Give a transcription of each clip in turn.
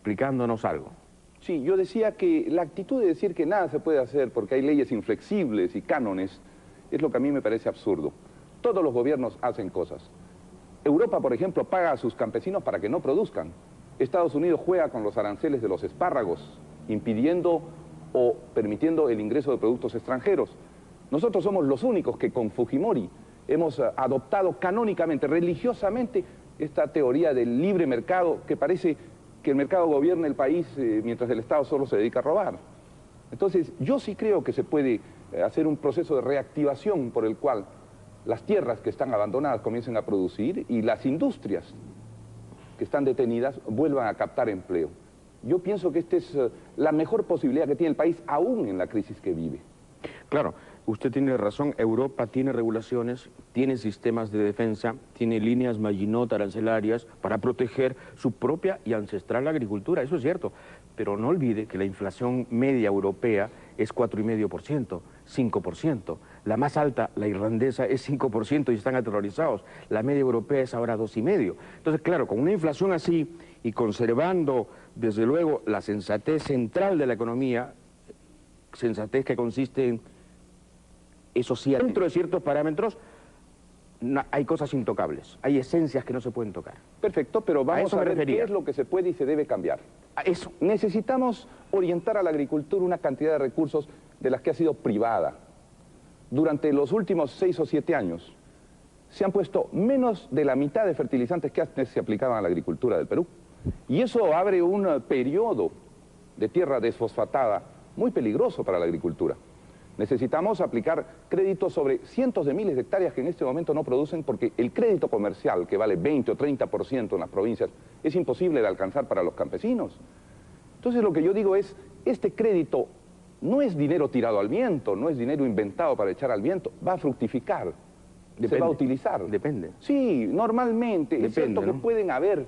explicándonos algo. Sí, yo decía que la actitud de decir que nada se puede hacer porque hay leyes inflexibles y cánones es lo que a mí me parece absurdo. Todos los gobiernos hacen cosas. Europa, por ejemplo, paga a sus campesinos para que no produzcan. Estados Unidos juega con los aranceles de los espárragos, impidiendo o permitiendo el ingreso de productos extranjeros. Nosotros somos los únicos que con Fujimori hemos adoptado canónicamente, religiosamente, esta teoría del libre mercado que parece que el mercado gobierna el país mientras el Estado solo se dedica a robar. Entonces, yo sí creo que se puede hacer un proceso de reactivación por el cual las tierras que están abandonadas comiencen a producir y las industrias que están detenidas vuelvan a captar empleo. Yo pienso que esta es la mejor posibilidad que tiene el país, aún en la crisis que vive. Claro, usted tiene razón, Europa tiene regulaciones, tiene sistemas de defensa, tiene líneas Maginot arancelarias para proteger su propia y ancestral agricultura, eso es cierto. Pero no olvide que la inflación media europea es 4,5%, 5%. La más alta, la irlandesa, es 5% y están aterrorizados. La media europea es ahora 2,5%. Entonces, claro, con una inflación así y conservando, desde luego, la sensatez central de la economía, sensatez que consiste en, eso sí, dentro de ciertos parámetros, hay cosas intocables, hay esencias que no se pueden tocar. Perfecto, pero vamos a ver qué es lo que se puede y se debe cambiar. Eso. Necesitamos orientar a la agricultura una cantidad de recursos de las que ha sido privada. Durante los últimos 6 o 7 años se han puesto menos de la mitad de fertilizantes que antes se aplicaban a la agricultura del Perú. Y eso abre un periodo de tierra desfosfatada muy peligroso para la agricultura. Necesitamos aplicar créditos sobre cientos de miles de hectáreas que en este momento no producen porque el crédito comercial, que vale 20 o 30% en las provincias, es imposible de alcanzar para los campesinos. Entonces lo que yo digo es, este crédito no es dinero tirado al viento, no es dinero inventado para echar al viento, va a fructificar, se va a utilizar. Depende. Sí, normalmente, Depende, es cierto que ¿no? pueden haber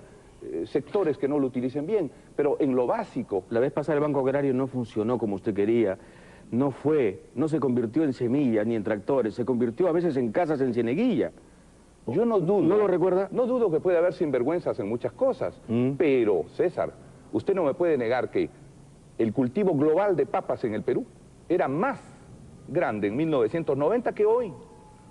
sectores que no lo utilicen bien, pero en lo básico... La vez pasada el Banco Agrario no funcionó como usted quería, no se convirtió en semillas ni en tractores, se convirtió a veces en casas en Cieneguilla. Yo no dudo. ¿No lo recuerda? No dudo que puede haber sinvergüenzas en muchas cosas, pero, César, usted no me puede negar que el cultivo global de papas en el Perú era más grande en 1990 que hoy.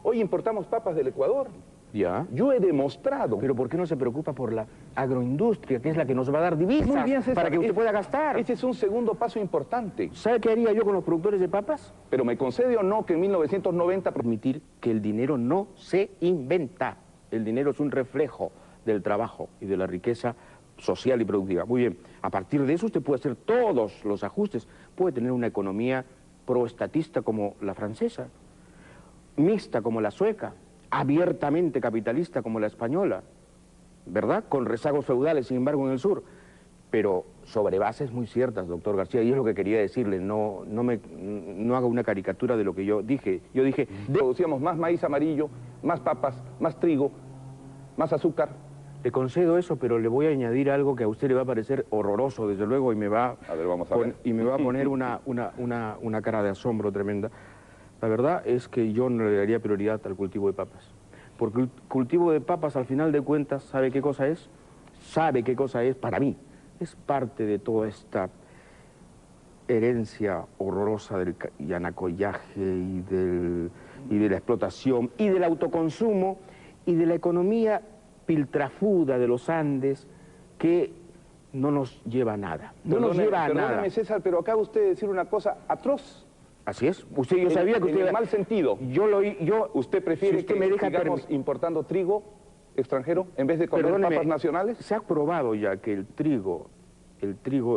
Hoy importamos papas del Ecuador. Ya. Yo he demostrado... Pero ¿por qué no se preocupa por la agroindustria, que es la que nos va a dar divisas Muy bien, César, para que usted pueda gastar? Ese es un segundo paso importante. ¿Sabe qué haría yo con los productores de papas? Pero ¿me concede o no que en 1990... Permitir que el dinero no se inventa. El dinero es un reflejo del trabajo y de la riqueza social y productiva. Muy bien, a partir de eso usted puede hacer todos los ajustes. Puede tener una economía proestatista como la francesa, mixta como la sueca, abiertamente capitalista como la española, ¿verdad? Con rezagos feudales, sin embargo, en el sur. Pero sobre bases muy ciertas, doctor García, y es lo que quería decirle, no haga una caricatura de lo que yo dije. Yo dije... Producíamos más maíz amarillo, más papas, más trigo, más azúcar. Le concedo eso, pero le voy a añadir algo que a usted le va a parecer horroroso, desde luego, y me va A ver, vamos a ver. Y me va a poner una cara de asombro tremenda. La verdad es que yo no le daría prioridad al cultivo de papas. Porque el cultivo de papas, al final de cuentas, ¿sabe qué cosa es? ¿Sabe qué cosa es para mí? Es parte de toda esta herencia horrorosa del yanacollaje y de la explotación y del autoconsumo y de la economía piltrafuda de los Andes que no nos lleva a nada. No nos lleva a nada. Perdóneme, César, pero acaba usted de decir una cosa atroz. Así es. Yo sabía que usted... En el mal sentido. ¿Usted prefiere si usted que me deja sigamos importando trigo extranjero en vez de comer papas nacionales? Se ha probado ya que el trigo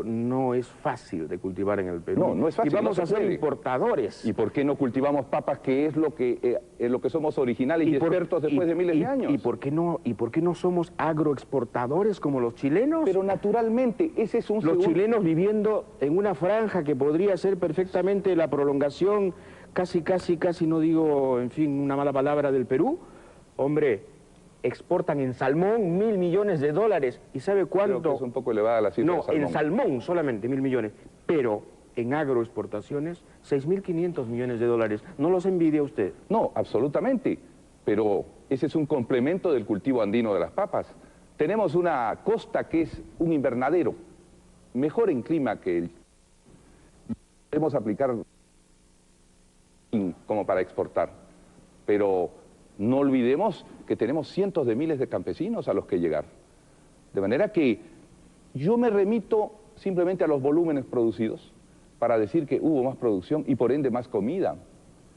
no es fácil de cultivar en el Perú. No, no es fácil. Y vamos a ser importadores. ¿Y por qué no cultivamos papas, que es lo que somos originales y expertos después de miles de años? ¿Y por qué no somos agroexportadores como los chilenos? Pero naturalmente, ese es un Los chilenos viviendo en una franja que podría ser perfectamente la prolongación, casi, no digo, en fin, una mala palabra del Perú. Hombre, exportan en salmón $1.000 millones. ¿Y sabe cuánto? Creo que es un poco elevada la cifra. No, en salmón solamente 1.000 millones. Pero en agroexportaciones, 6.500 millones de dólares. ¿No los envidia usted? No, absolutamente. Pero ese es un complemento del cultivo andino de las papas. Tenemos una costa que es un invernadero. mejor en clima que el... Podemos aplicar como para exportar, pero no olvidemos que tenemos cientos de miles de campesinos a los que llegar. De manera que yo me remito simplemente a los volúmenes producidos para decir que hubo más producción y por ende más comida.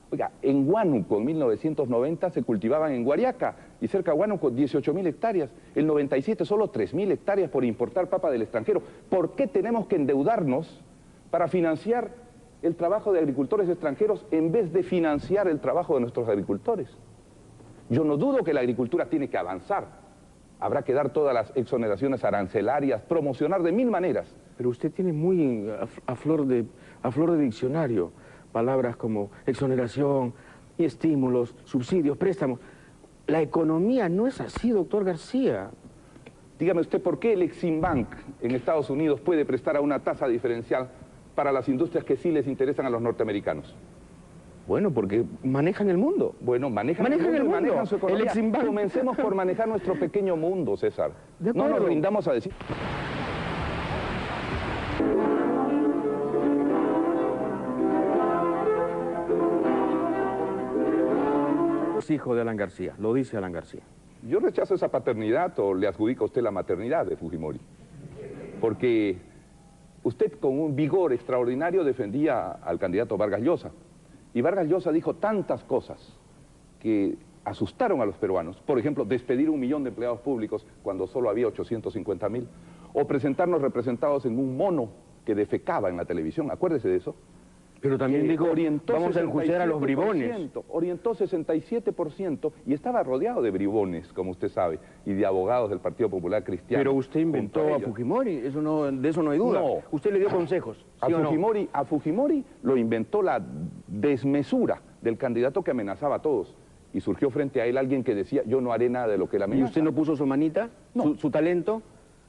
Oiga, en Huánuco en 1990 se cultivaban en Guariaca y cerca de Huánuco 18.000 hectáreas. El 97 solo 3.000 hectáreas por importar papa del extranjero. ¿Por qué tenemos que endeudarnos para financiar el trabajo de agricultores extranjeros en vez de financiar el trabajo de nuestros agricultores? Yo no dudo que la agricultura tiene que avanzar. Habrá que dar todas las exoneraciones arancelarias, promocionar de 1000 maneras. Pero usted tiene muy a flor de diccionario palabras como exoneración, y estímulos, subsidios, préstamos. La economía no es así, doctor García. Dígame usted, ¿por qué el Eximbank en Estados Unidos puede prestar a una tasa diferencial para las industrias que sí les interesan a los norteamericanos? Bueno, porque manejan el mundo. Bueno, manejan el mundo. Manejan su economía. El Eximbank. Comencemos por manejar nuestro pequeño mundo, César. No nos rindamos a decir... Hijo de Alan García, lo dice Alan García. Yo rechazo esa paternidad o le adjudico a usted la maternidad de Fujimori, porque usted con un vigor extraordinario defendía al candidato Vargas Llosa, y Vargas Llosa dijo tantas cosas que asustaron a los peruanos. Por ejemplo, despedir 1 millón de empleados públicos cuando solo había 850.000, o presentarnos representados en un mono que defecaba en la televisión, acuérdese de eso. Pero también dijo, vamos a enjuiciar a los bribones. Orientó 67% y estaba rodeado de bribones, como usted sabe, y de abogados del Partido Popular Cristiano. Pero usted inventó a Fujimori, de eso no hay duda. No. Usted le dio consejos, ¿sí a Fujimori lo inventó la desmesura del candidato que amenazaba a todos. Y surgió frente a él alguien que decía, yo no haré nada de lo que él amenaza. ¿Y usted no puso su manita, no. su talento?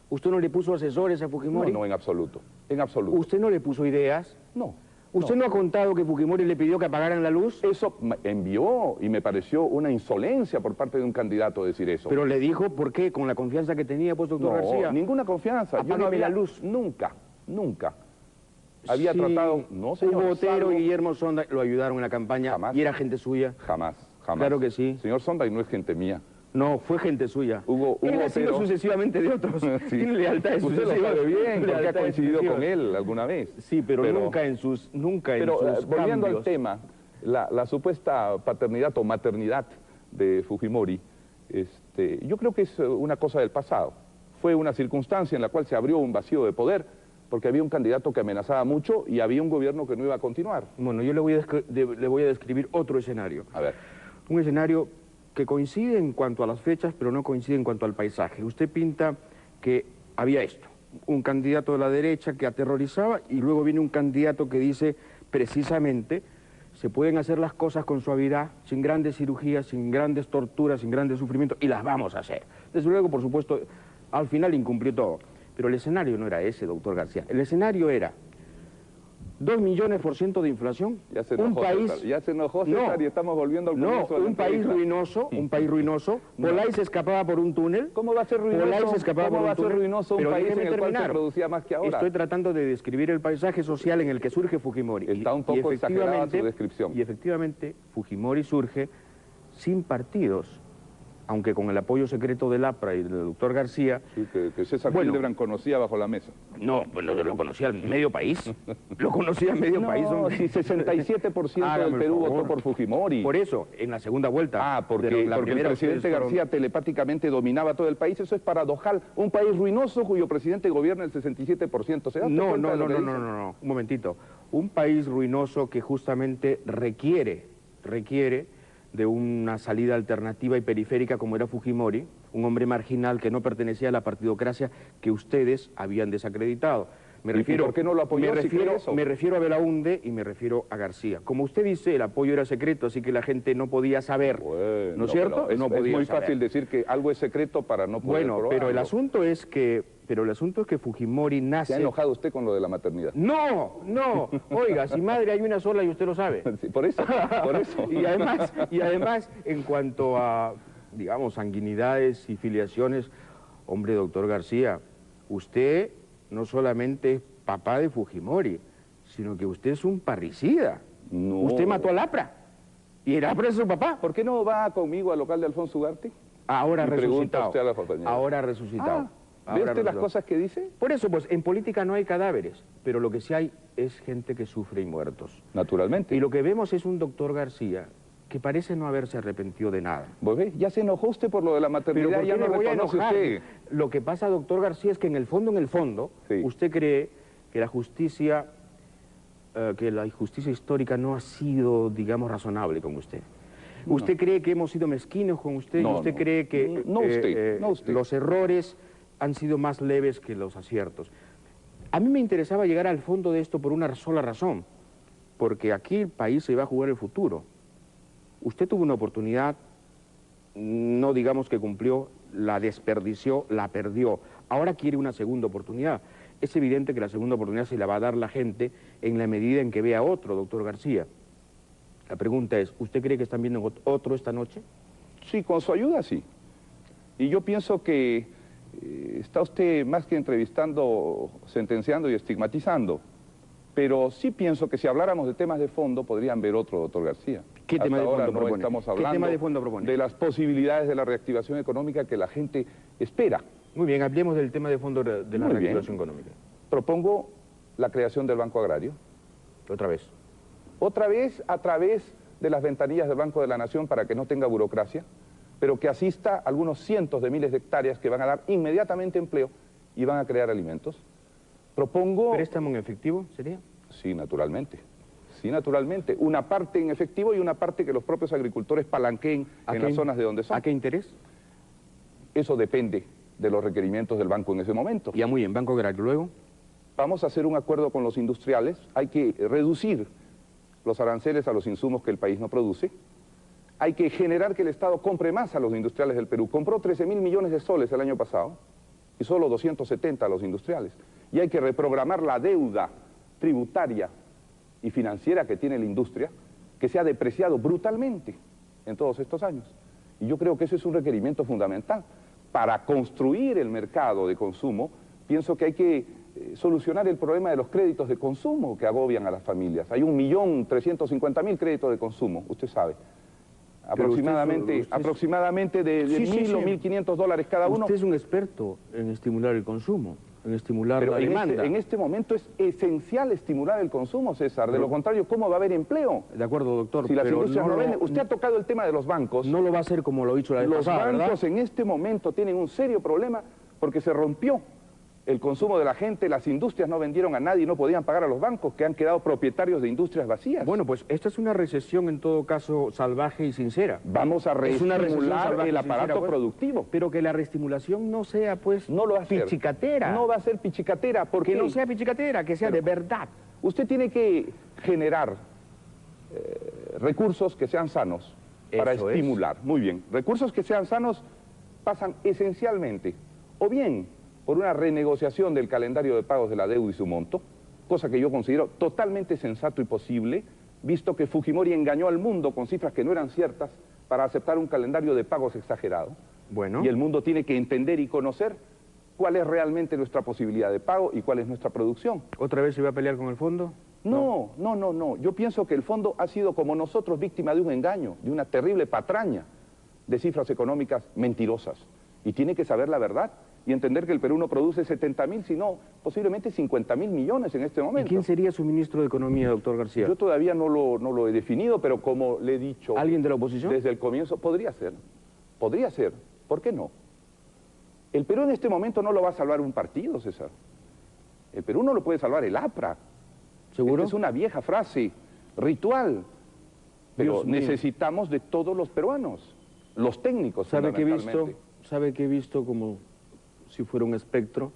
¿Usted no le puso asesores a Fujimori? No, en absoluto, en absoluto. ¿Usted no le puso ideas? No. ¿Usted no ha contado que Fujimori le pidió que apagaran la luz? Eso envió y me pareció una insolencia por parte de un candidato decir eso. Pero le dijo, ¿por qué? Con la confianza que tenía, pues, doctor García. No, ninguna confianza. Yo no había la luz, nunca. Había tratado, no señor. Hugo Otero y Guillermo Sonda lo ayudaron en la campaña. Jamás. Y era gente suya. Jamás. Claro que sí. Señor Sonda, y no es gente mía. No, fue gente suya. Hugo él ha sido Otero sucesivamente de otros. Sí. Tiene lealtades sucesivas. Usted lo sabe bien, porque ha coincidido con él alguna vez. Sí, pero nunca en sus volviendo cambios. al tema, la supuesta paternidad o maternidad de Fujimori, yo creo que es una cosa del pasado. Fue una circunstancia en la cual se abrió un vacío de poder, porque había un candidato que amenazaba mucho y había un gobierno que no iba a continuar. Bueno, yo le voy a describir otro escenario. A ver. Un escenario que coincide en cuanto a las fechas, pero no coincide en cuanto al paisaje. Usted pinta que había esto, un candidato de la derecha que aterrorizaba y luego viene un candidato que dice precisamente se pueden hacer las cosas con suavidad, sin grandes cirugías, sin grandes torturas, sin grandes sufrimientos, y las vamos a hacer. Desde luego, por supuesto, al final incumplió todo. Pero el escenario no era ese, doctor García. El escenario era 2 millones% de inflación. Ya se enojó, César, y estamos volviendo al comienzo de la entrevista. Un país ruinoso. Bolay se escapaba por un túnel. ¿Cómo va a ser ruinoso un país en el cual se producía más que ahora? Estoy tratando de describir el paisaje social en el que surge Fujimori. Está un poco exagerada su descripción. Y efectivamente, Fujimori surge sin partidos, aunque con el apoyo secreto del APRA y del doctor García. Sí, que César Hildebrand conocía bajo la mesa. No, bueno, lo conocía medio país. Lo conocía medio país. Si 67% del Perú votó por Fujimori. Por eso, en la segunda vuelta. Porque el presidente García telepáticamente dominaba todo el país. Eso es paradojal. Un país ruinoso cuyo presidente gobierna el 67%. ¿Se da cuenta de lo que dice? No, un momentito. Un país ruinoso que justamente requiere de una salida alternativa y periférica como era Fujimori, un hombre marginal que no pertenecía a la partidocracia que ustedes habían desacreditado. ¿Por qué no lo apoyó? Me refiero a Belaúnde y me refiero a García. Como usted dice, el apoyo era secreto, así que la gente no podía saber, bueno, ¿no es cierto? Es muy fácil decir que algo es secreto para no poder probarlo. Pero el asunto es que Fujimori nace... ¿Se ha enojado usted con lo de la maternidad? No, oiga, si madre hay una sola y usted lo sabe. Sí, por eso. y además, en cuanto a, digamos, sanguinidades y filiaciones, hombre, doctor García, usted no solamente es papá de Fujimori, sino que usted es un parricida. No. Usted mató al APRA. Y el APRA es su papá. ¿Por qué no va conmigo al local de Alfonso Ugarte? Ahora Y pregunta resucitado. usted a la compañera. Ahora resucitado. ¿Ve Ahora usted las resucitado. cosas que dice? Por eso, pues, en política no hay cadáveres, pero lo que sí hay es gente que sufre y muertos. Naturalmente. Y lo que vemos es un doctor García que parece no haberse arrepentido de nada. ¿Vos ves? Ya se enojó usted por lo de la Pero maternidad, ¿por ya qué no me voy a reconoce enojar? usted. Lo que pasa, doctor García, es que en el fondo, Sí. usted cree que la justicia histórica no ha sido, digamos, razonable con usted. No. ¿Usted cree que hemos sido mezquinos con usted? No, ¿Usted no. cree que No usted, no usted. los errores han sido más leves que los aciertos? A mí me interesaba llegar al fondo de esto por una sola razón, porque aquí el país se va a jugar el futuro. Usted tuvo una oportunidad, no digamos que cumplió, la desperdició, la perdió. Ahora quiere una segunda oportunidad. Es evidente que la segunda oportunidad se la va a dar la gente en la medida en que vea otro, doctor García. La pregunta es, ¿usted cree que están viendo otro esta noche? Sí, con su ayuda sí. Y yo pienso que está usted más que entrevistando, sentenciando y estigmatizando. Pero sí pienso que si habláramos de temas de fondo podrían ver otro, doctor García. ¿Qué tema de ahora fondo no propone? estamos ¿Qué hablando tema de fondo propone? de las posibilidades de la reactivación económica que la gente espera. Muy bien, hablemos del tema de fondo de la Muy bien. reactivación económica. Propongo la creación del Banco Agrario. Otra vez. Otra vez a través de las ventanillas del Banco de la Nación para que no tenga burocracia, pero que asista a algunos cientos de miles de hectáreas que van a dar inmediatamente empleo y van a crear alimentos. Propongo... ¿Préstamo en efectivo sería? Sí, naturalmente. Sí, naturalmente. Una parte en efectivo y una parte que los propios agricultores palanqueen en las zonas de donde son. ¿A qué interés? Eso depende de los requerimientos del banco en ese momento. Ya muy bien, Banco Agrario. Luego, Vamos a hacer un acuerdo con los industriales. Hay que reducir los aranceles a los insumos que el país no produce. Hay que generar que el Estado compre más a los industriales del Perú. Compró 13.000 millones de soles el año pasado y solo 270 a los industriales. Y hay que reprogramar la deuda tributaria y financiera que tiene la industria, que se ha depreciado brutalmente en todos estos años. Y yo creo que ese es un requerimiento fundamental. Para construir el mercado de consumo, pienso que hay que solucionar el problema de los créditos de consumo que agobian a las familias. Hay 1.350.000 créditos de consumo, usted sabe. Aproximadamente de Sí, 1.000 o 1.500 dólares cada uno. Usted es un experto en estimular el consumo, en estimular Pero la demanda. en este momento es esencial estimular el consumo, César. De lo contrario, ¿cómo va a haber empleo? De acuerdo, doctor, Si las pero industrias no lo- venden. Usted ha tocado el tema de los bancos. no lo va a hacer como lo hizo la vez Los pasada, ¿verdad? bancos en este momento tienen un serio problema porque se rompió el consumo de la gente, las industrias no vendieron a nadie y no podían pagar a los bancos que han quedado propietarios de industrias vacías. Bueno, pues esta es una recesión en todo caso salvaje y sincera. Vamos a Es una recesión reestimular salvaje el y aparato sincera, pues. productivo. Pero que la reestimulación no sea, pues, No lo va a hacer. pichicatera. No va a ser pichicatera porque Que no sea pichicatera, que sea de verdad. usted tiene que generar recursos que sean sanos para Eso es. estimular. Muy bien. Recursos que sean sanos pasan esencialmente o bien por una renegociación del calendario de pagos de la deuda y su monto, cosa que yo considero totalmente sensato y posible, visto que Fujimori engañó al mundo con cifras que no eran ciertas para aceptar un calendario de pagos exagerado. Bueno. Y el mundo tiene que entender y conocer cuál es realmente nuestra posibilidad de pago y cuál es nuestra producción. ¿Otra vez se va a pelear con el fondo? No. Yo pienso que el fondo ha sido como nosotros víctima de un engaño, de una terrible patraña de cifras económicas mentirosas. Y tiene que saber la verdad y entender que el Perú no produce 70.000, sino posiblemente 50.000 millones en este ¿Y momento. quién sería su ministro de Economía, doctor García? Yo todavía no lo he definido, pero como le he dicho... ¿Alguien de la oposición? Desde el comienzo, podría ser. ¿Por qué no? El Perú en este momento no lo va a salvar un partido, César. El Perú no lo puede salvar el APRA. ¿Seguro? Esta es una vieja frase, ritual. Pero Dios mío. necesitamos de todos los peruanos, los técnicos ¿Sabe que fundamentalmente. he visto como si fuera un espectro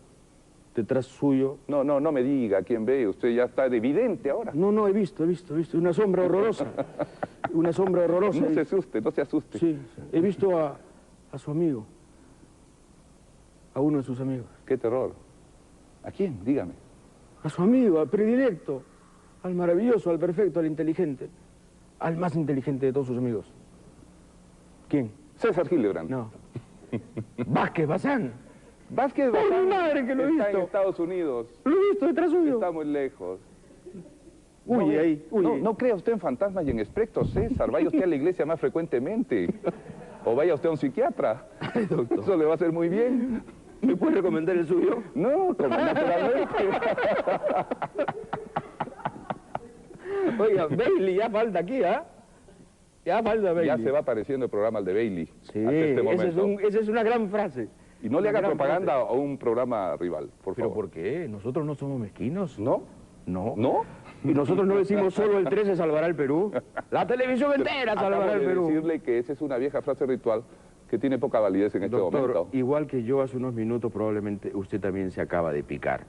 detrás suyo? No me diga quién ve, usted ya está de vidente ahora. No, he visto, una sombra horrorosa. Una sombra horrorosa. No se asuste. Sí, he visto a su amigo, a uno de sus amigos. Qué terror. ¿A quién? Dígame. A su amigo, al predilecto, al maravilloso, al perfecto, al inteligente, al más inteligente de todos sus amigos. ¿Quién? César Hildebrand. No. Vázquez Bazán. Vázquez ¡Por mi Bazán madre que lo he está visto! en Estados Unidos. Lo he visto detrás suyo. Está muy lejos. Uy, ahí, uy. No crea usted en fantasmas y en espectros, César. Vaya usted a la iglesia más frecuentemente. O vaya usted a un psiquiatra. Ay, doctor. Eso le va a hacer muy bien. ¿Me puede recomendar el suyo? No, como naturalmente. Oiga, Bailey, ya falta aquí, ¿ah? Ya falta Bailey. Ya se va apareciendo el programa el de Bailey. Sí, hasta este momento. esa es una gran frase. Y no le Una haga gran propaganda frase. a un programa rival, por ¿Pero favor. por qué? ¿Nosotros no somos mezquinos? ¿No? No. ¿No? Y nosotros no decimos solo el 13 salvará el Perú. La televisión entera salvará Acabo el de Perú. decirle que esa es una vieja frase ritual que tiene poca validez en este Doctor, momento. igual que yo hace unos minutos, probablemente usted también se acaba de picar.